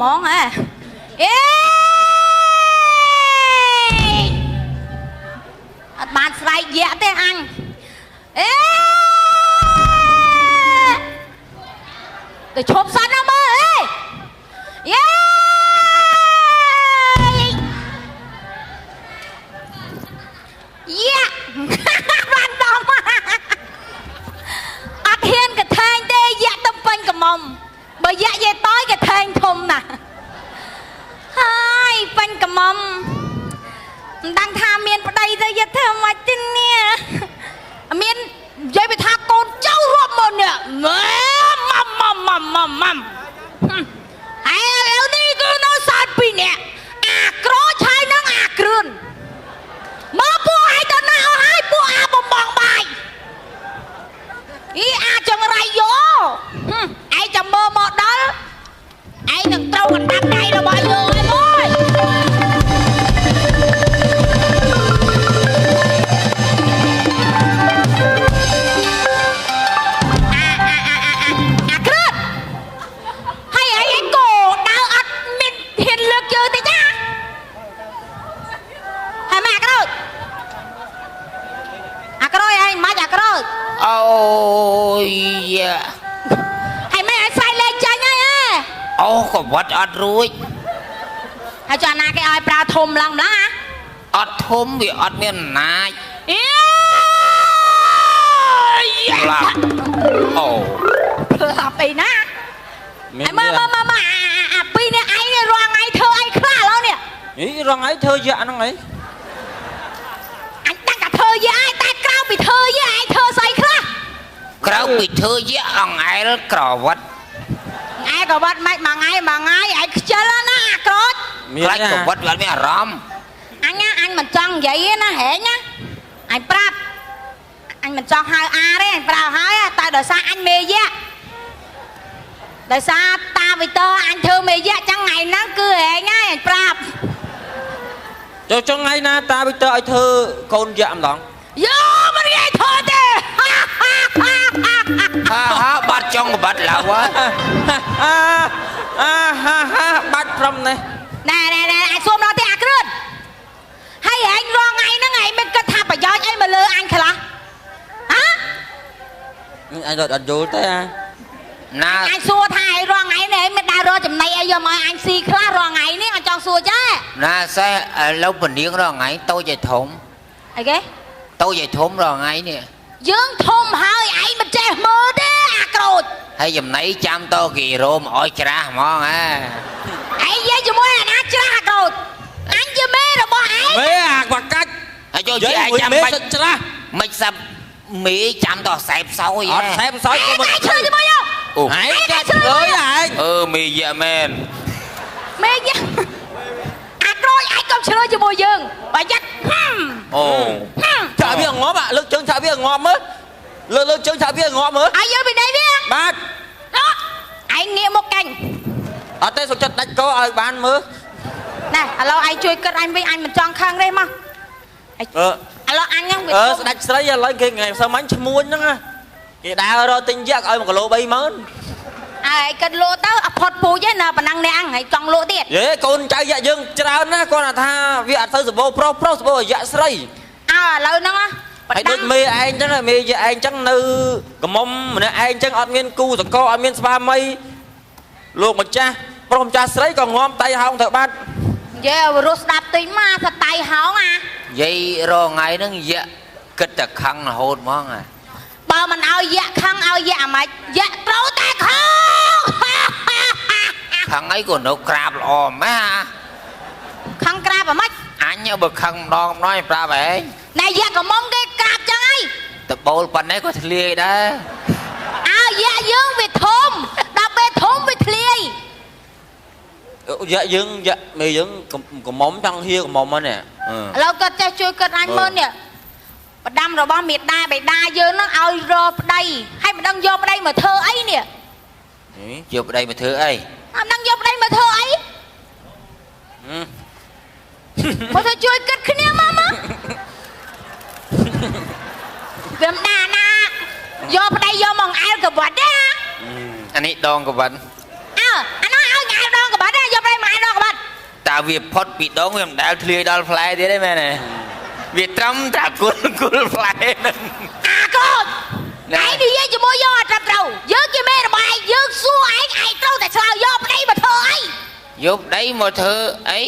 món à ê bạn sài dẹ thế ăn ê để chộp sẵn nó mơ ê yeah yeah bạn đồng ắt hiên cái thang tê dạ tâm phanh cả mông bởi dạ dê tối cái thang thùng nè hai phanh cả mông đang tha miền ở đây ra dạ thơm mà tin nè miền dây bị tha con cháu ruột một nè mầm ai leo đi cứ nó sát bị nè à có chai nó à kườn mà bố ai cho nào hai bố à bông bong bài ý à chẳng rai vô ai chẳng mơ một đó ai đừng trâu còn đăng đây đâu bao giờ em ơi kêu hay ấy anh cổ đau ắt mình hiền lực chơi thế nhá hay mà cái rồi cái rồi anh má cái rồi ôi da hay mấy anh sai lên chơi nhá ô có vật ọt ruồi hay cho anh cái ai pra thùng lòng đó hả ọt thôm vì ọt miền nai là ồ là bị ná mà bị nè ai nè rồi ngày thơ anh khá lâu nè ý rong ấy thơ dạ nó ấy anh đang cả thơ với ai ta cao bị thơ với ai thơ say khá kéo bị thưa với ông ai đó cỏ vật ai có vật mày mà ngay ai chơi lên á có lại cỏ vật là mẹ róm anh á anh mình chọn vậy nó hệ nhá anh prap anh mình chọn hai a đấy anh prap hai tại đời sao anh mê giá đời sao ta vì tơ anh thơ mê giá chẳng ngày nó cứ hệ nhá anh prap cho ngay na ta bây giờ ai thơ con dạm đó vô mình nghe thôi đi ha bắt trong bắt là quá bắt from này nè anh xôm đó thì à cứ hay anh lo ngày nó ngày mình cứ thạp phải do anh mà lừa anh khả hả anh rồi đặt vô thế à na anh xua thay lo ngày này mình đã rồi chùm này ai giờ mà anh xì khá lo ngày này anh cho xua chứ na sẽ lâu bình điên rồi ngay tôi về thủng ai ghé tôi về thủng rồi ngay nè dương thùng hơi anh mình che mơ đấy à rồi hay dùm nấy chăm to kỳ rôm ôi chả món à anh với cho mỗi là nó chưa rồi anh chưa mê rồi bỏ anh mê à và cách hay cho chị giấy ai mùi chăm mê bạch sạch ra mày sắp mỹ chăm to xẹp sâu vậy xem sói của mình anh chơi cho bao nhiêu hãy chết ơi anh mì dạ men mê nhá à rồi anh không chơi cho mùi dương và chắc ồ chả biết ngó bạn lực chân chả biết ngó mới lực chân chả biết ngó mới ai giờ bên đây biết bạn đó anh nghe một cành ở đây số chất đánh có ai bán mới nè alo anh chui cất anh với anh mình chọn khang đây mà alo anh nhá đánh sấy lấy cái ngày sao mánh muôn đó cái đào rồi tinh giác ơi một cái lô bay mớn ai cất lô tao phật phù chứ nào mà năng này ăn hay chọn lô tiền dễ con trai dạ dương trao nó con là tha việc thơ sự vô pro dạ sấy à lâu nó hãy được mê anh chắc là mê dạ anh chắc nữ cầm mông mà anh chắc ọt miên cu rồi co ọt miên spa mây luộc một cha không cha sấy còn ngon tay không thợ bát giờ rồi đạp tí mà thật tay hóng à vậy rồi ngày nó dạ kết là khăn là hôn món à bao mình ao dạ khăn ao dạ mà dạ trâu ta không khăn ấy của nó crab lò má khăn cra và mắt anh nhớ bực khăn đòn nói ra vậy này dạ có mong cái cạp chẳng ấy tập bầu phần ấy có thể lia đó ao dạ dương về thôm đạp về thôm về thliê dạ dương dạ mê dương còn móng trăng hia còn móng nè lâu cất cho chui cất anh mơn nè và đâm rồi bao miệt đa bày đa dơ nó ao rô đây hay mà đang vô đây mà thơ ấy nè vô đây mà thưa ấy đang vô đây mà thơ ấy mà thơ chui cất cái nè mama Gồm đà na vô đây vô mong ai cái vật đó anh ấy đòn của bạn anh nói ai đòn cái vật đó vô វាផុតពីដងវាមិនដែលធ្លាយដល់ផ្លែទៀតទេមែនទេវាត្រឹមតែគល់ផ្លែហ្នឹង អាកូនឯងនិយាយជាមួយយើងអត់ត្រឹមត្រូវយើងជាមេរបស់ឯងយើងសួរឯងត្រូវតែឆ្លើយយកប្តីមកធ្វើអី យកប្តីមកធ្វើអី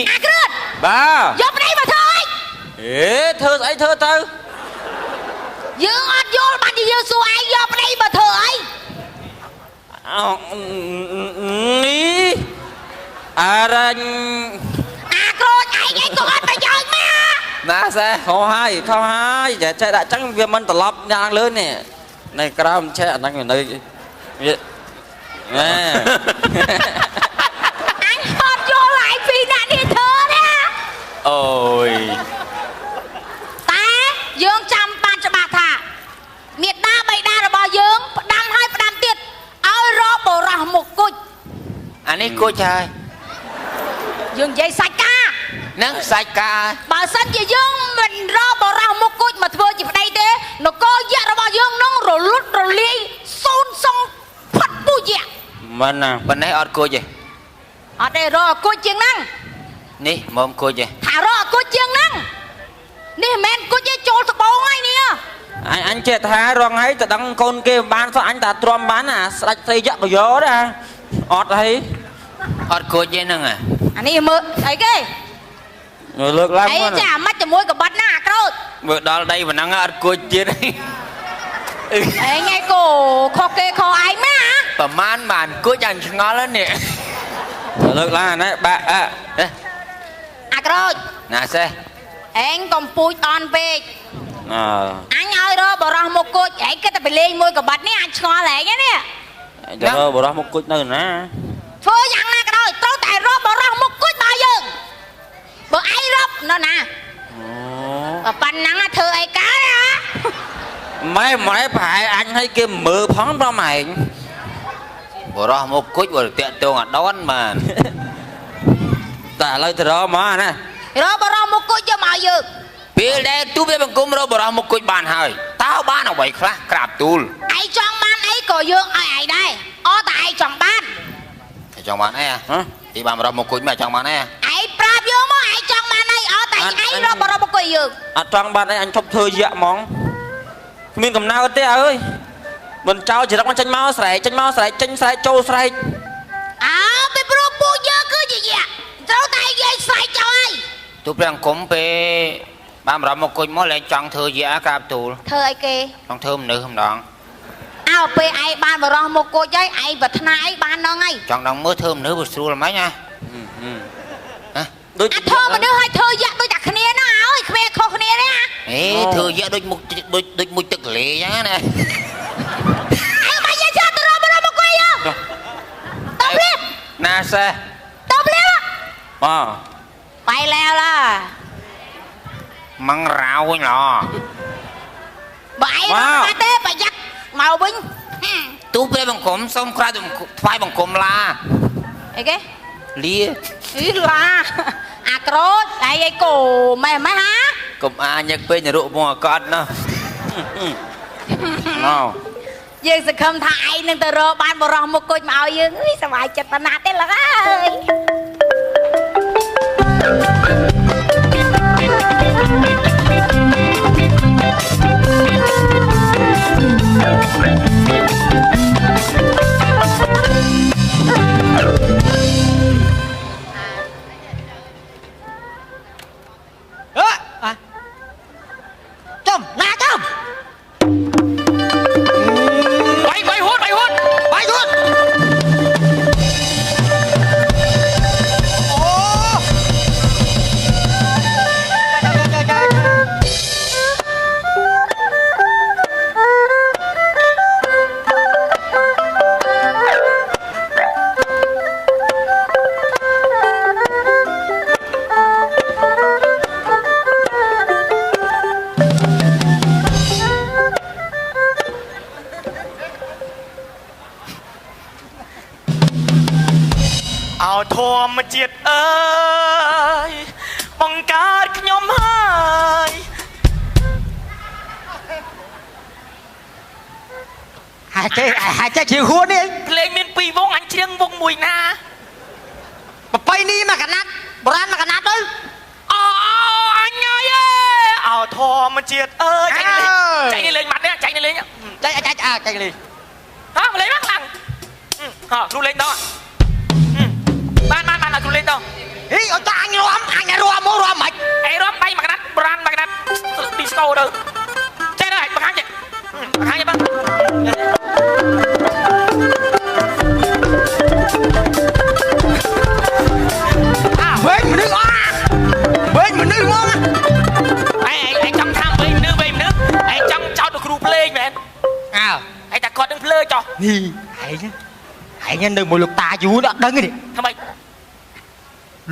អាគ្រឿន បាទ យកប្តីមកធ្វើអី អេធ្វើស្អីធ្វើទៅ យើងអត់យល់បានជាយើងសួរឯងយកប្តីមកធ្វើអី នេះអារ៉ាញ់ អាក្រូចឯងក៏អត់ប្រយោជន៍មក ណាសេ ខុសហើយតែចេះដាក់ចឹងវាមិនត្រឡប់យ៉ាងលើនេះនៅក្រោមឆេះអាហ្នឹងនៅវាណែ អញអត់យល់ឯងពីអ្នកនេះធ្វើណា អូយ តែយើងចាំបានច្បាស់ថាមេដាបៃតារបស់យើងផ្ដាំហើយផ្ដាំទៀតឲ្យរកបរោះមុខគុជ អានេះគួចហើយ យើងនិយាយសាច់ការ ហ្នឹងសាច់ការ បើសិនជាយើងមិនរកបរោះមុខគុជមកធ្វើជាប្តីទេនគរយៈរបស់យើងនឹងរលត់រលាយសូន្យសងផាត់ពុយៈ មិនណា ប៉ុណ្ណេះអត់គួចទេ អត់ទេរកគុជជាងហ្នឹង នេះមកគួចទេ ថារកគុជជាងហ្នឹងនេះមិនមែនគុជទេចូលត្បូងហើយនេះ អញចេះថារងហើយតដឹងកូនគេបានសោះអញតាទ្រាំបានអាស្ដាច់ស្រីយៈបយោទេអត់ហើយ អត់គួចទេហ្នឹង អានេះមើលអីគេ លើកឡើង អី មក ចាអាម៉ាច់ជាមួយកបាត់ណាអាក្រូច មើលដល់ដីប៉ុណ្ណឹងអត់គួចទៀត ឯងឯងគោខុសគេខុសឯងណា ប្រហែលបានគួចអញឆ្ងល់ហ្នឹងនេះ លើកឡើងណាបាក់ អាក្រូច ណាសេ ឯងកំពូចអន់ពេក អើ អញឲ្យរកបរោះមុខគុជឯងគិតតែไปលេងមួយកបាត់នេះអញឆ្ងល់ឯងនេះ ទៅបរោះមកគុជនៅណា ធ្វើយ៉ាងណាក៏ដោយត្រូវតែរកបរោះមុខគុជមកយើងបើឯងរកនៅណា អូ ប៉ុណ្ណឹងធ្វើអីកើតហ៎ ម៉ែប្រហែលអញឲ្យគេមើលផងប្រម៉ែង បរោះមកគួចបើតាក់តងអត់ដនបាន តែឥឡូវទៅរកមកណា រកបរោះមុខគុជយកមកយើង ពេលដែលទូពេលបង្គំរកបរោះមកគួចបានហើយតើបានអ្វីខ្លះក្រាបទូល ឯងចង់បានអីក៏យើងឲ្យឯងដែរអត់តែឯងចង់បាន ចង់បានអីទីបានបរោះមកគួចមកចង់បានអី ឯងប្រាប់យើងមកឯងចង់បានអីអត់តែឯងរកបរោះមុខគុជយើង អត់ចង់បានអីអញឈប់ធ្វើយៈហ្មងគ្មានកំណៅទេអើយមិនចោលចរិតមកចេញមកស្រែកចេញមកស្រែកចេញស្រែកចូលស្រែក អើពីព្រោះពួកយើងគឺជាយៈត្រូវតែនិយាយស្រែកចោលហើយ ទូពេលបង្គំពេលបានបរោះមកគួចមកលែងចង់ធ្វើយាក្រាបទូល ធ្វើអីគេ ចង់ធ្វើមនុស្សម្ដង អើពេលឯងបានបរោះមុខគុជហើយឯងប្រាថ្នាអីបានហ្នឹងហើយ ចង់ដល់មើលធ្វើមនុស្សវាស្រួលហ្មងណា ដូច អាធ្វើមនុស្សឲ្យធ្វើយៈដូចតែគ្នាណាអើយគ្មានខុសគ្នាទេណា អេធ្វើយាដូចមុខដូចមុជទឹកទលេអញ្ចឹងណា ឯងមកយាយចាទៅរកបរោះមុខគុជយើងតបលៀប ណាសេ តបលៀប មក បាយឡែវឡា ម៉ងរោវិញឡ បើឯងរកបានទេប្រយ័ត្នមកវិញ ទូពេលបង្គំសូមក្រៅថ្វាយបង្គំឡា អីគេ លា អីឡាអាក្រូចឯងឯគោម៉ែម៉ែហា កុំអាញឹកពេករក់មកអកត់ណោះ មក យើងសង្ឃឹមថាឯងនឹងទៅរកបានបរោះមុខគុជមកឲ្យយើងអីសប្បាយចិត្តប៉ុណ្ណាទេលោកអើយ ចំណាចំបាយហួតអូធម្មជាតិអើយបង្កើតខ្ញុំហើយហាចេះជាហួននេះភ្លេងមាន2វងអញច្រៀងវងមួយណាបប នេះមកកណាត់បុរាណមកកណាត់ទៅ អូអញហើយអោធម្មជាតិអើយចាញ់នេះលេងម៉ាត់នេះចាញ់នេះលេង ចាច់ចាច់លី ហ៎លេងមកខ្លាំងហ៎គ្រូលេងតបានគ្រូលេងត ហីអត់ចាអញរំមករំមិន អីរំដៃមកកណាត់បរានមកកណាត់ឌីស្កូទៅចេះទៅបង្ហាញចេះបង្ហាញបង វិញមនុស្សវិញមនុស្សមក ឯងចង់ថាវិញមនុស្សឯងចង់ចោតទៅគ្រូភ្លេងមែន អើ ឯងតែគាត់នឹងភ្លើចោះ នេះឯងនៅមួយលោកតាយូរអត់ដឹងទេ ថ្មី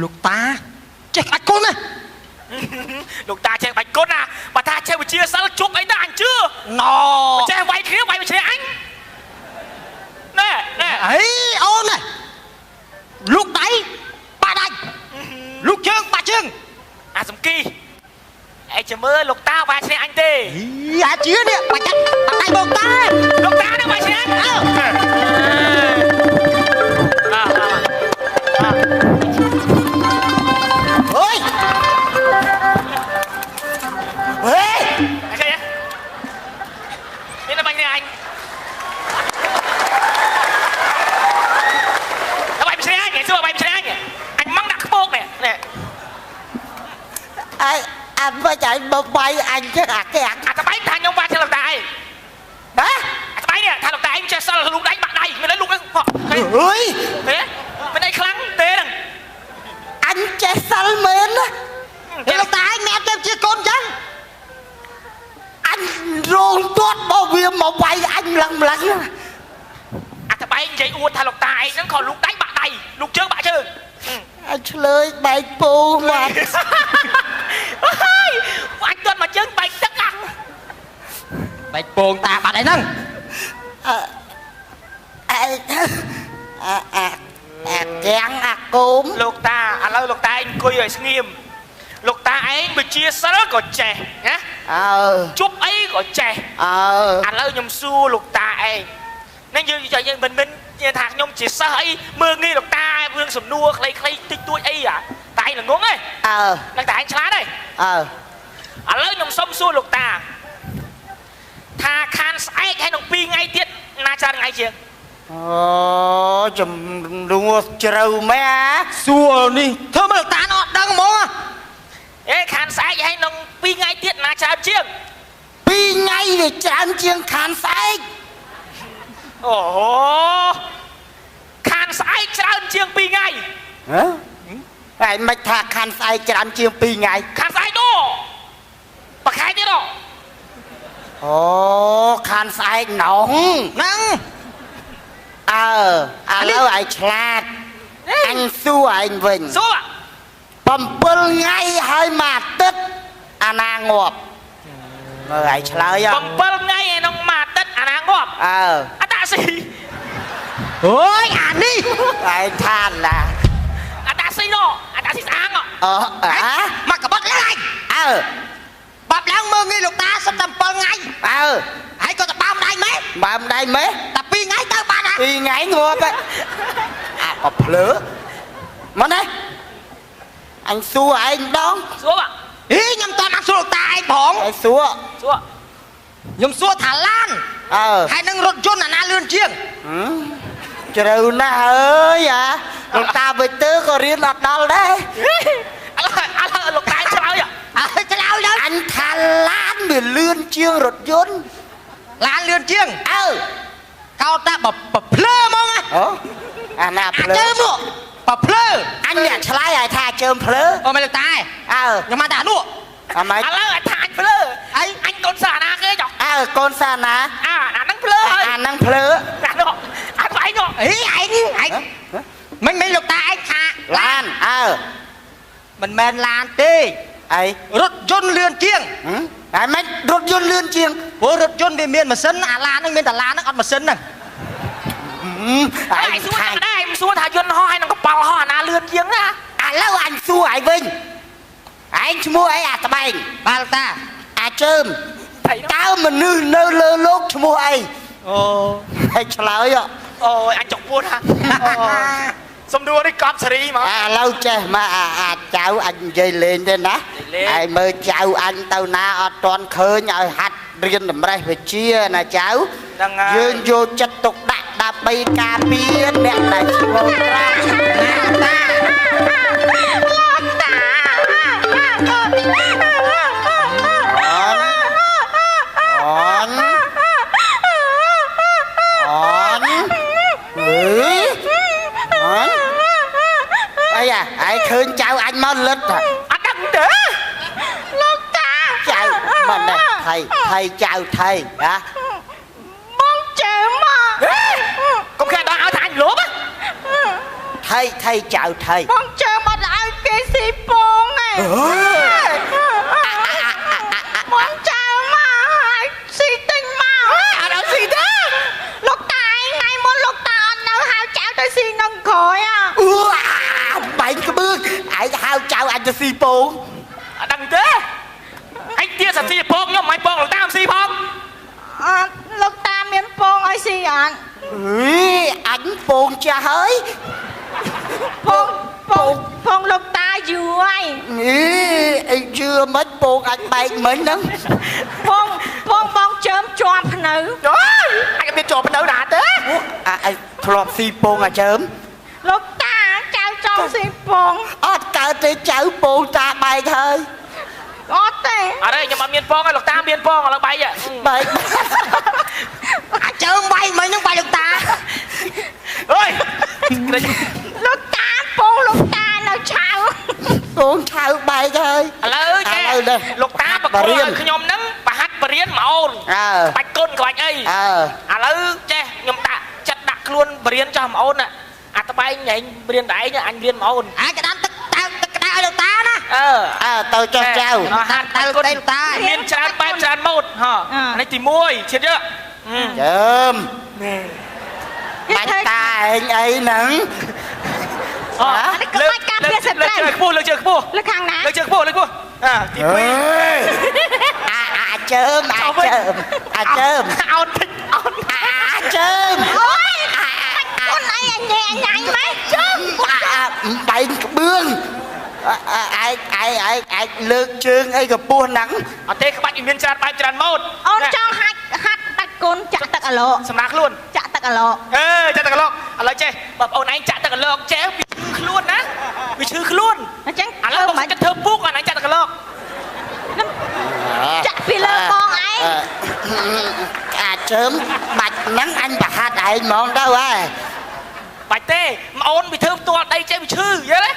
លោកតាចេះក្បាច់គុណណា លោកតាចេះបាច់គុណណាបើថាចេះវិជាសិលជប់អីទៅអញជឿ ណូ ចេះវាយគ្នាវាយវិជាអញណែ អីអូនណាលោកដៃបាដៃលោកជើងបាជើង អាសំគីឯងចាំមើលលោកតាវាយឈ្នះអញទេ អាជឿនេះបាច់ដៃបងតា លោកតានឹងវាយឈ្នះអញអើ អើយហេ អីគេនេះបាញ់នេះអញវាយឈ្នះអញគេសួរវាយឈ្នះអញអញម៉ងដាក់ខ្ពកនេះ អាមិនចាញ់មកបាយអញចឹងអាគេអា អាតបៃថាខ្ញុំវាយឈ្នះលោកតាឯង ហ៎ អាតបៃនេះថាលោកតាឯងចេះសិលលោកដៃបាក់ដៃមិនដឹងលោកហ្នឹងហ៎ អើយ មិនអីខ្លាំងទេហ្នឹង អញចេះសិលមែនណាលោកតាឯងអ្នកទៅជាកូនចឹងអញរងទាត់មកវាមកវាយអញម្លឹង អាតបៃនិយាយអួតថាលោកតាឯងហ្នឹងខលលោកដៃបាក់ដៃលោកជើងបាក់ជើង អញឆ្លើយបែកពោមក ហើយអញទាត់មកជើងបែកទឹកអា បែកពងតាបាត់អីហ្នឹងអាទាំងអាកូម លោកតាឥឡូវលោកតាឯងអង្គុយឲ្យស្ងៀមលោកតាឯងវិជាសិលក៏ចេះណា អើ ជប់អីក៏ចេះ អើ ឥឡូវខ្ញុំសួរលោកតាឯងនឹងយើងមិនថាខ្ញុំជាសិស្សអីមើងងាយលោកតារឿងសំណួរខ្លីៗតិចតួចអីអាតែឯងល្ងងឯង អើ នឹងតែឯងឆ្លាតឯង អើ ឥឡូវខ្ញុំសុំសួរលោកតាថាខានស្អែកហើយនឹង2ថ្ងៃទៀតណាច្រើនថ្ងៃជាង អូចំនួនជ្រៅមែសួរនេះធ្វើមើលតាអត់ដឹងហ្មង អេខានស្អែកហើយនឹង2ថ្ងៃទៀតណាច្រើនជាង 2ថ្ងៃវាច្រើនជាងខានស្អែក អូខានស្អែកច្រើនជាង2ថ្ងៃ ហ៎ហើយមិនថាខានស្អែកច្រើនជាង2ថ្ងៃ ខានស្អែកនោះប្រខែទៀតហ៎ អូខានស្អែកណងហ្នឹងឥឡូវឯងឆ្លាតអញសួរឯងវិញ សួរ 7ថ្ងៃហើយមួយអាទិត្យអាណាងាប់មើលឯងឆ្លើយ 7ថ្ងៃឯក្នុងមួយអាទិត្យអាណាងាប់ អតាស៊ី អូយអានេះឯងថាណា អតាស៊ីនោះអតាស៊ីស្អាង មកកបត់ឡើងបាប់ឡើងមើងងាយលោកតាសិនតែ7ថ្ងៃហើយក៏ទៅបើមដៃម៉េតែ2ថ្ងៃទៅបាន2ថ្ងៃងាប់អាក៏ភ្លើមកណាអញសួរឯងម្ដង សួរ ខ្ញុំតន់អត់សួរលោកតាឯងផងសួរ ខ្ញុំសួរថាឡានហើយនឹងរថយន្តអាណាលឿនជាងជ្រៅណាស់អើយលោកតាវិទើក៏រៀនអត់ដល់ដែរ ឥឡូវលោកតាឆ្លើយ ឆ្លើយទៅអញថាឡានវាលឿនជាងរថយន្តឡានលឿនជាងកោតតែបភ្លើហ្មងអាណាភ្លើជើមបភ្លើអញអ្នកឆ្លើយឲ្យថាជើមភ្លើអូមិនលោកតាខ្ញុំមកតានោះអមឥឡូវថាអញភ្លើអញកូនសាណាគេចុះកូនសាណាអាហ្នឹងភ្លើហើយអាហ្នឹងភ្លើអានោះអាថ្លៃនោះឯងមិនលោកតាឯងថាឡានមិនមែនឡានទេរថយន្តលឿនជាងហើយមិនរថយន្តលឿនជាងព្រោះរថយន្តវាមានម៉ាស៊ីនអាឡានហ្នឹងមានតែឡានហ្នឹងអត់ម៉ាស៊ីនហ្នឹងឯងសួរតែដែរមិនសួរថាយន្តហោះហើយនឹងកប៉ាល់ហោះអាណាលឿនជាងណា ឥឡូវអញសួរឯងវិញឯងឈ្មោះអីអាត្បែងបាល់តាអាចើមតើមនុស្សនៅលើលោកឈ្មោះអីអូហើយឆ្លើយ អូយអញចុកពួនហ่ะ សំដួលនេះកប់សេរីមក ឥឡូវចេះមកអាចៅអញនិយាយលេងទេណាហើយមើលចៅអញទៅណាអត់ទាន់ឃើញឲ្យហាត់រៀនតម្រេះវិជ្ជាណាចៅយើងយកចិត្តទុកដាក់ដើម្បីការពារអ្នកដែលឆ្លងត្រាai khơi chào anh mau lít à anh đừng để lúc ta chào mình đây thầy chào thầy hả bông chém mà con khe đó áo thằng lúa á thầy chào thầy bông chém mà lại cái gì bông này bông chém mà xì tinh mà đâu gì đó lúc ta ngay muốn lúc ta anh đâu hao cháo tới xì nâng khỏi à bảy cái bước ai hao chào anh cho xì bông đừng thế anh tia sạch xì bông nhưng mày bông là tao làm xì bông lúc ta miếng bông ai xì anh anh bông cha hơi bông lúc ta dưới anh chưa mất bông anh bay mấy nắng bông chớm chọp nữ đó anh biết chọp nữ đã thế anh chọp xì bông à chớm lúc ta trao trong xì bông cỡ tới cháu bông ta bay thôi thế ở đây nhưng mà miền bông hay lục ta miền bông là bay vậy bay chớm bay mấy những bay lục ta ơi lúc ta bông lúc ta nào chào bông chào bay thôi lỡ chứ lục ta bạc cô khi nhom nắng bà hát bà riêng màu bạch côn của anh ấy lỡ chứ nhom ta chặt đặt luôn bà riêng cho màu nè tao bay nhảy riêng đấy nha anh riêng màu cái đám tao lục ta nè tao cho chào tao lục ta miền tràn bay tràn một hả này thì môi chết chưa chớm bạch ta anh ấy nắng lên chơi cua lên chơi cua lên khang ná lên chơi cua lên cua thì quy chớm chớm chớm con này anh nhảy mấy chớm bảy bương ai lược chương ấy gặp buôn nắng ở đây các bạn miền tràn bay tràn một ông trong hát bạch côn chặt tắc ở lộ sầm nát luôn chặt tắc ở lộ chặt tắc ở lộ lấy chơi bập ông anh chặt tắc ở lộ chéo bị chư luôn á bị chư luôn lấy bông chặt thơm bút anh chặt tắc ở lộ chặt vì lơ con ấy chớm bạch nắng anh bạch hạt ai món đâu à bạch tê mà ôn bị thơm to đây chơi bị chư vậy đấy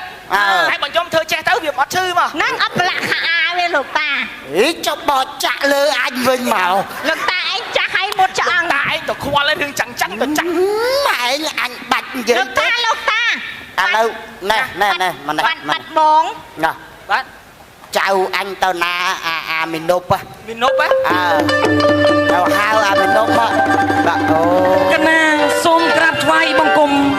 hai bọn nhóm thơ che tới việc bắt chư mà nắng ấp lạc hạ với lục ta ý cho bọt chạ lơ anh vinh màu lục ta anh chắc hay một chợ ăn ta anh tao khoa lên hương trắng trắng tao trắng mày anh bạch vậy lục ta đâu nè mà này bạch bốn nè bác chào anh tao na mình nộp á mình nộp á tao hao mình nộp á cái na xôm crab thoai bông cùng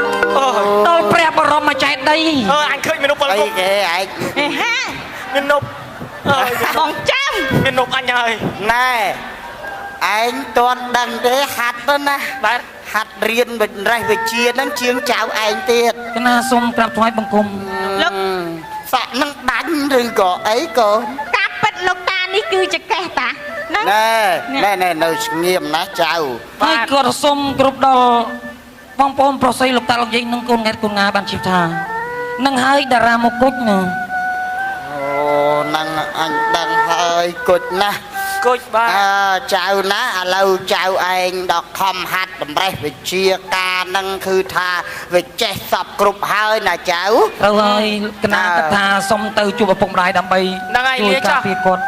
tôi prep vào mà chạy đây anh khơi mình nộp vào đây kìa anh mình nộp còn trăm mình nộp anh ơi nè anh toàn đằng để hạt đó nè hạt riêng mình ra về chia nó chiên chào anh tiệt cái na xôm crab thoai bông cùng sợ nó đánh đừng có ấy con cáp bật lục ta ní cứ chặt kẹt ta nè nơi nghiêm ná chào hai cửa xôm group đó bông bông prosay lục ta lục dây nâng côn ngạt côn ngà bàn chip thà nâng hai đà ra một cốt nè nâng anh đang hơi cột nè cột ba chào ná lâu chào anh đọc không hạt đầm bay về chia ca nâng khư tha về che sập group hơi nè cháu rồi ơi cái na thà xôm từ chùa bọc bông đài đầm bay chui cà phê cột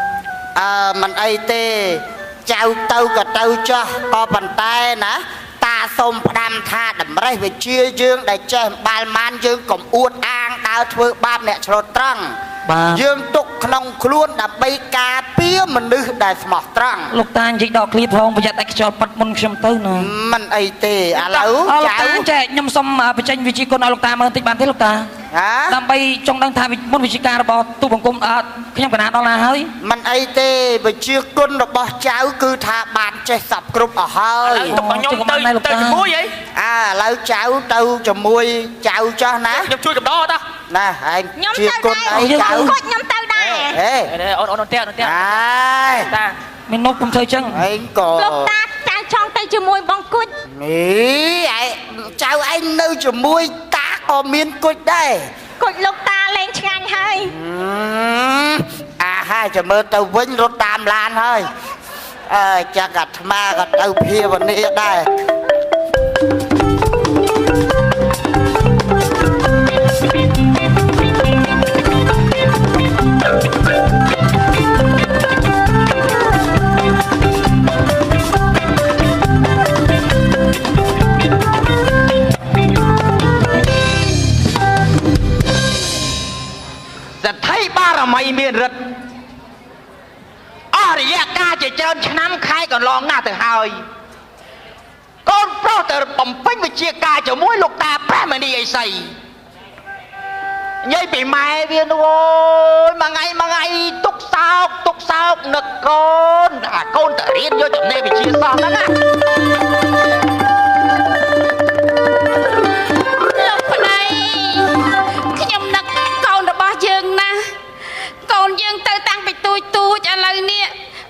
mình ấy tê chào tâu cả tâu cho có bàn tay nè ta xôm đam tha đầm bay về chia dương để che bàn man dương cũng uất an đào thưa ba mẹ trò trăng dương tục nông luôn đã bay cà pía mình đưa đại mọt trăng lục ta chỉ đọc clip phong bây giờ tại cho bắt môn xem tới nè mình ấy tê lâu lục ta chạy nhom xong mà phải tranh vị trí con lục ta mà thích bán thế lục ta ដើម្បីចង់ដឹងថាមុនវិជាការរបស់ទូបង្គំខ្ញុំកណាដល់ណាហើយ มันអីទេវិជាគុណរបស់ចៅគឺថាបានចេះសពគ្រប់អស់ហើយ ទុកខ្ញុំទៅជាមួយអី ឥឡូវចៅទៅជាមួយចៅចោះណា ខ្ញុំជួយកំដរតោះ ណាឯង ខ្ញុំ ជា ទៅ គុណ ដែរ អីចៅ គាត់ខ្ញុំទៅដែរ ហេ អូនទៅ អើយ តា មាននោះខ្ញុំធ្វើចឹង ឯងក៏ លោកតាចៅចង់ទៅជាមួយបងគុជ នេះឯងចៅឯងនៅជាមួយតាក៏មានគុជដែរ គុជលោកតាលេងឆ្ងាញ់ហើយ អាហើយចាំមើលទៅវិញរត់តាមឡានហើយចាក់អាត្មាក៏ទៅភាវនាដែរ សទ្ធិបារមីមានរិទ្ធអស់រយៈកាលជាច្រើនឆ្នាំខែកន្លងណាស់ទៅហើយកូនប្រុសទៅបំពេញវិជាការជាមួយលោកតាព្រះមនីអេសីនិយាយពីម៉ែវានោះអូយមួយថ្ងៃទុកសោកនឹកកូនអាកូនទៅរៀនយកចំណេះវិជាសាស្ត្រហ្នឹងណា លោកប្តីខ្ញុំនឹកកូនរបស់យើងណាស់កូនយើងទៅតាំងពីទូចឥឡូវនេះ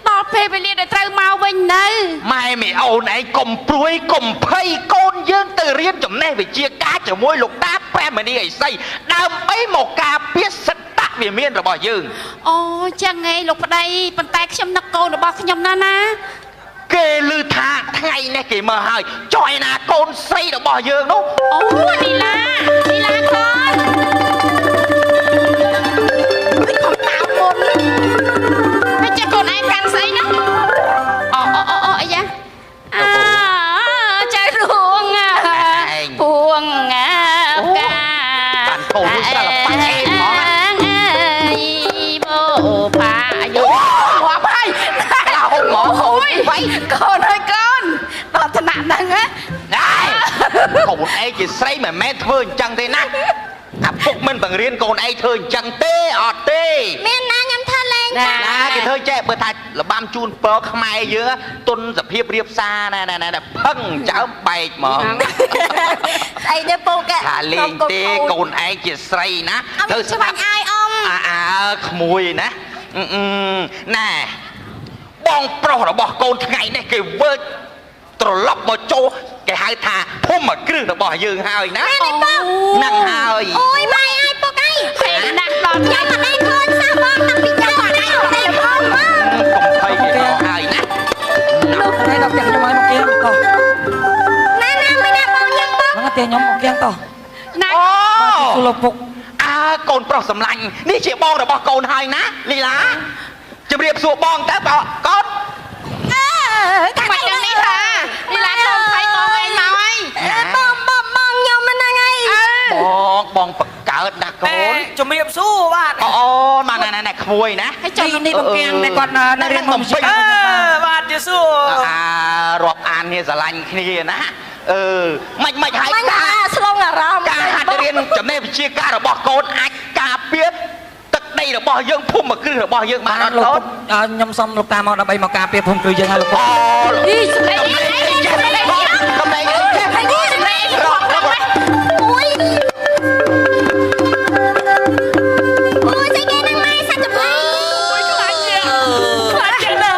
ដល់ពេលវេលាដែលត្រូវមកវិញនៅ ម៉ែមីអូនឯងកុំព្រួយកុំភ័យកូនយើងទៅរៀនចំណេះវិជ្ជាការជាមួយលោកតាព្រះមនីអេសីដើម្បីមកការពារសិទ្ធិវិមានរបស់យើង អូចឹងហីលោកប្តីប៉ុន្តែខ្ញុំនឹកកូនរបស់ខ្ញុំណាស់ណា គេឮថាថ្ងៃនេះគេមើលហើយចុះឯណាកូនស្រីរបស់យើងនោះ អូនីឡាកូនខ្ញុំតាមមុនមិនចេះកូនឯងកាន់ស្អីណាអូអីយ៉ាចៅរួងពួងកា បានធូរស្រាប់បាច់អេហ្មង បូផាយោមកហើយកោមកអូយវិញកូនហើយកូនដល់ថ្នាក់ហ្នឹងណា ដែរកូនឯងជាស្រីមិនមែនធ្វើអញ្ចឹងទេណាអាពុកមិនបង្រៀនកូនឯងធ្វើអញ្ចឹងទេអត់ទេ មានណាខ្ញុំធ្វើលេង ណាគេធ្វើចេះបើថាលបាំជូនពរខ្មែរយើងទុនសភាពរៀបសារណែផឹងចើមបែកហ្មង ស្អីទេពូកែ ថាលេងទេកូនឯងជាស្រីណា ទៅស្វាញ់អាយអ៊ំ ក្មួយណាណែបងប្រុសរបស់កូនថ្ងៃនេះគេវើត្រឡប់មកចូលគេហៅថាភូមិគ្រឹះរបស់យើងហើយណាហ្នឹងហើយ អូយម៉ែអាយពុកអីពេលណាស់ដល់ញ៉ាំតែឃើញសោះបងតាំងពីចាំគាត់ឯងទៅផងមក កុំភ័យគេដល់ហើយណា លោកថ្ងៃដល់ទាំងខ្ញុំឲ្យមកគៀងតោះ ណាមិនណាបងញ៉ាំបង ហ្នឹងតែខ្ញុំមកគៀងតោះ ណា អូ ទូលោកពុក កូនប្រុសសម្លាញ់នេះជាបងរបស់កូនហើយណាលីឡាជម្រាបសួរបងទៅបងកូន ខ្មាច់ដល់នេះថាលីឡាកូនថៃបងឯងមកអីបងខ្ញុំហ្នឹងហើយ បងបកើតណាកូន ជំរាបសួរបាទ អូមកណែក្មួយណា ហើយចុះនេះមកគៀងតែគាត់នៅរៀនមកវិជាការ បាទជាសួរ រាប់អាននេះស្រឡាញ់គ្នាណាមិនហើយ មិនស្លងអារម្មណ៍ ការហាត់រៀនចំណេះវិជ្ជាការរបស់កូនអាចការពារទឹកដីរបស់យើងភូមិគ្រឹះរបស់យើងបានអត់ លោក កូ ពុ ន កខ្ញុំសុំលោកតាមកដើម្បីមកការពារភូមិគ្រឹះយើងហើយលោកពុក អីស្អី កំឡែងចេះ អូយស្អីគេនឹងម៉ែសាច់ចំអូយខ្លាចណា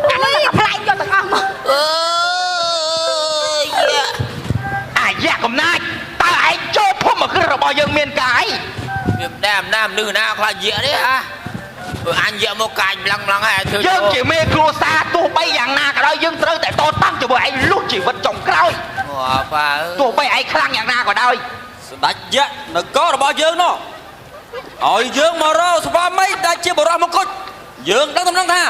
អានេះផ្លាញ់យកទាំងអស់មក អាយ៉ាកំណាចតើឯងចូលភូមិគ្រឹះរបស់យើងមានកាយ វាដើមណាមនុស្សណាខ្លាចយៈទេអញយៈមកកាចម្លងហើយធ្វើ យើងជាមេគ្រួសារទោះបីយ៉ាងណាក៏ដោយយើងត្រូវតែតតាំងជាមួយឯងលុះជីវិតចុងក្រោយ បាទ ទោះបីឯងខ្លាំងយ៉ាងណាក៏ដោយ ស្ដេចយៈនគររបស់យើងនោះឲ្យយើងមករកស្វាមីដែលជាបរិសមង្គលយើងដឹងតំណងថា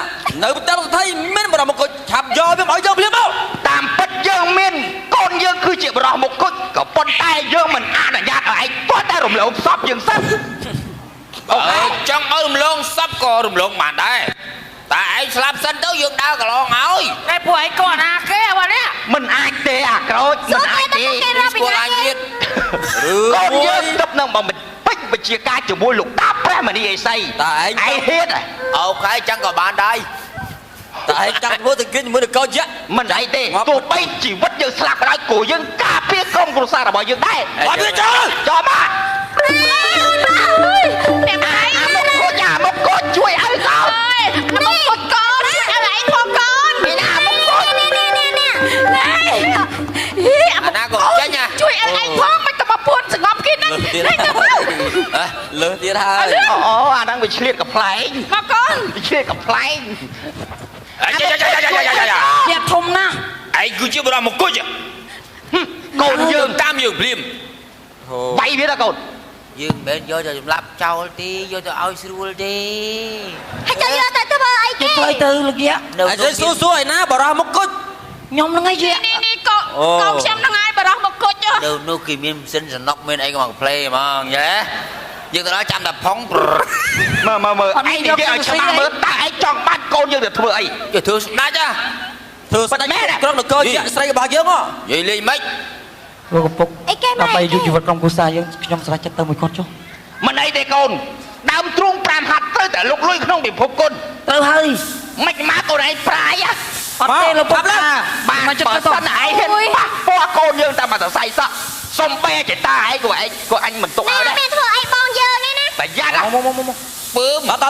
នៅប្រទេសរដ្ឋថៃមានបរិសមង្គលឆាប់យកវាមកឲ្យយើងភ្លាមមក តាមពិតយើងមានកូនយើងគឺជាបរិសមង្គលក៏ប៉ុន្តែយើងមិនអនុញ្ញាតឲ្យឯងទាល់តែរំលងសពយើងសិន ចង់ឲ្យរំលងសពក៏រំលងបានដែរតែឯងស្លាប់សិនទៅយើងដើរកន្លងឲ្យ តែពួកឯងគាត់ណាគេវ៉ានេះ មិនអាចទេអាក្រូចមិនអាចទេ ស្គាល់អញទៀត កូនយើងទឹកនឹងបំ បជាការជាមួយលោកតាព្រះមនីអេសី តែឯង ឯងហ៊ាន អូខេចឹងក៏បានដែរ តែឯងចាំធ្វើទៅគិតជាមួយនឹងកោយៈ មិនអីទេទោះបីជីវិតយើងស្លាប់ក៏ដោយគូយើងការពារក្រុមគ្រួសាររបស់យើងដែរអត់វាចូលមកអ្នកឯង មកកូនជួយឲ្យកូន មកកូនជួយឲ្យឯងផងកូននេះណាមកកូននេះអាណាក៏ចេញណា ជួយឲ្យឯងផងមិនទៅមកពួនសងំគេហ្នឹងនេះទៅមក លើទៀតហើយ អូអាហ្នឹងវាឆ្លៀតកំ pl ែង មកកូន វាឆ្លៀតកំ pl ែង ជាធំណាស់ ឯងគឺជាបរិមកុច កូនយើង តាមយើងភ្លាម វាយវាដល់កូន យើងមិនមែនយកទៅសម្លាប់ចោលទេយកទៅឲ្យស្រួលទេ ហើយទៅយកទៅធ្វើអី គេ គេ ធ្វើទៅលោកយា ឯងសួរឯណាបរោះមកគុជ ខ្ញុំហ្នឹងឯងយា នេះកូនខ្ញុំហ្នឹងហើយបរោះមកគុជ នៅនោះគេមានម៉ាស៊ីនសំណុកមានអីក៏មកផ្លេហ្មងយេយើងទៅដល់ចាំតែផុង មើលឯងនិយាយឲ្យច្បាស់មើលតើឯងចង់បាត់កូនយើងទៅធ្វើអី យកធ្វើស្ដាច់ហ៎ ធ្វើស្ដេចក្រុមនគរជាស្រីរបស់យើងហ៎ និយាយលេងមិន លោកឪពុកដើម្បីយុវជីវិតក្រុមគ្រួសារយើងខ្ញុំស្រេចចិត្តទៅមួយគាត់ចុះ មិនអីទេកូនដើមទ្រូង5ហាត់ត្រូវតែលុកលុយក្នុងពិភពគុណ ត្រូវហើយ មិនមកកូនឯងប្រាយ អត់ទេលោកពុក បានបើសិនឯងហ៊ានប៉ះពោះកូនយើងតាមតែសៃសក់សំបែចេតាឯងក៏អញមិនទុកឲ្យដែរ មានធ្វើអីបងយើងឯណា តែយ៉ាត់ មក ពើម ត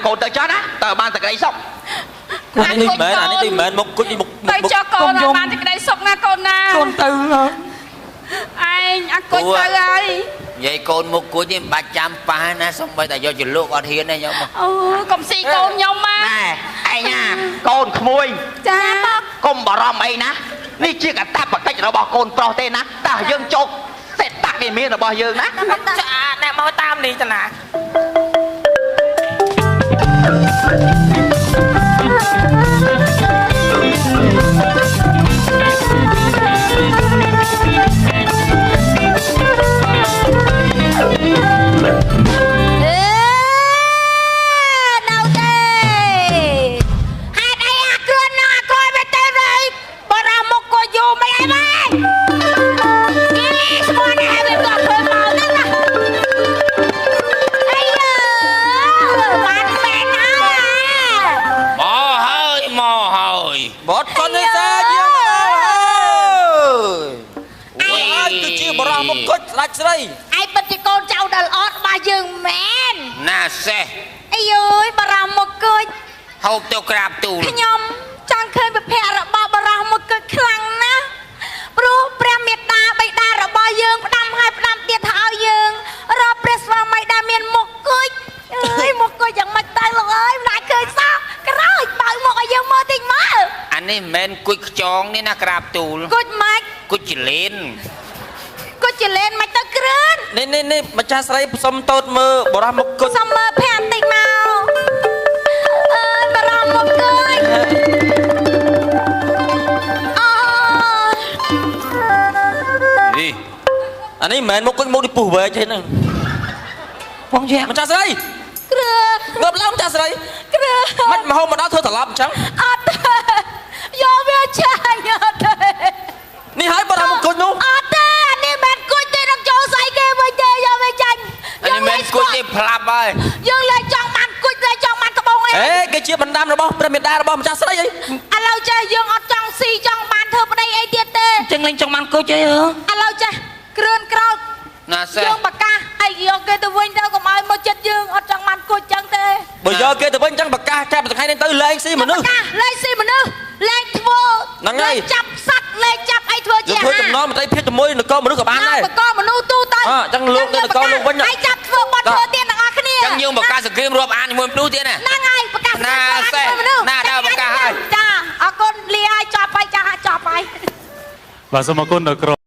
កូនទៅចោះណាតើបានតែក្តីសុខ អានេះមិនមែនអានេះទីមិនមែនមកគុជនេះមក ទៅចុះកូនបានតែក្តីសុខណាកូនណា កូនទៅ ឯងអាគុជទៅហើយ និយាយកូនមុខគួចនេះមិនបាច់ចាំប៉ះណាសំបីតែយកចលក់អត់ហ៊ានទេខ្ញុំ អូកុំស៊ីកូនខ្ញុំមក ណែឯងណាកូនក្មួយ ចា កុំបារម្ភអីណានេះជាកាតព្វកិច្ចរបស់កូនប្រុសទេណាតើយើងចុកសេតតាក់វាមានរបស់យើងណា ចាអ្នកមកតាមនេះតាណា នៅទេហេតុអីអាគ្រឿនណាអកយទៅហើយបរោះមុខក៏យូរមិនអីបានស្មោះណាស់វាក៏ធ្វើមកហ្នឹងណាអីបានមែនហើយ មកហើយ បត់កូននេះសាយើងហើយអូយគឺជាបរោះមកគុជស្ដេចស្រី ឯងពិតជាកូនចៅដែលល្អរបស់យើងមែន ណាសេះ អីយយបរោះមុខគួច ហូបទៅក្រាបទូល ខ្ញុំចង់ឃើញវិភ័ក្ររបស់បរោះមុខគួចខ្លាំងណាស់ព្រោះព្រះមេត្តាបិតារបស់យើងផ្ដាំហើយផ្ដាំទៀតឲ្យយើងរកព្រះស្វាមីដែលមានមុខគួចអើយមុខគួចយ៉ាងម៉េចទៅលោកអើយមិនអាចឃើញសោះក្រោយបើកមុខឲ្យយើងមើលតិចមើល អានេះមិនមែនគួចខ្ចងនេះណាក្រាបទូល គួចម៉េច គួចចលេន គួចចលែនមិនទៅគ្រឿន នេះម្ចាស់ស្រីសុំតូតមើលបរោះមកគុជ សុំមើលភ័ក្រតិចមកអើយបរោះមុខគួចអូ នេះ អានេះមិនមែនមកគុជមកនេះពុះវែកទេហ្នឹង បងយា ម្ចាស់ស្រី គ្រឿន ងើបឡើងម្ចាស់ស្រី គ្រឿន មិនមកហូបមកដល់ធ្វើត្រឡប់អញ្ចឹង អត់ទេយកវាចាញ់អត់ទេ នេះហើយបរោះមកគុជនោះ អត់ទេអានេះមិនគួចទេនឹងចូលស្អីគេវិញទេយកវាចាញ់ អានេះមិនមែនគួចទេផ្លាប់ហើយ យើងលេងចង់បានគួចលេងចង់បានត្បូងឯង គេជាបណ្ដាំរបស់ព្រះមេតារបស់ម្ចាស់ស្រីអី ឥឡូវចេះយើងអត់ចង់ស៊ីចង់បានធ្វើប្តីអីទៀតទេ ចឹងលេងចង់បានគុជអីហ៎ ឥឡូវចេះគ្រឿនក្រោត ណាសេះ យើងបកាសហើយយកគេទៅវិញទៅកុំឲ្យមកចិត្តយើងអត់ចង់បានគួចចឹងទេ បើយកគេទៅវិញអញ្ចឹងប្រកាសចាប់ថ្ងៃនេះទៅលេងស៊ីមនុស្ស បកាសលេងស៊ីមនុស្សលេងធ្វើ ហ្នឹងហើយ លេងចាប់សត្វលេងចាប់អីធ្វើជា យើងធ្វើចំណងមន្ត្រីភាពជាមួយនគរមនុស្សក៏បានដែរ បកមនុស្សទូទៅ អញ្ចឹងលោកទៅនគរលោកវិញ ហើយចាប់ធ្វើបាត់ធ្វើទៀតទាំងអស់គ្នា ចឹងយើងបកាសង្គ្រាមរាប់អានជាមួយមនុស្សទៀតណា ហ្នឹងហើយបកាស ណាសេះណាដល់បកាសហើយ ចាអរគុណលាឲ្យចប់ហើយចាចប់ហើយ បាទសូមអរគុណដល់ក្រុម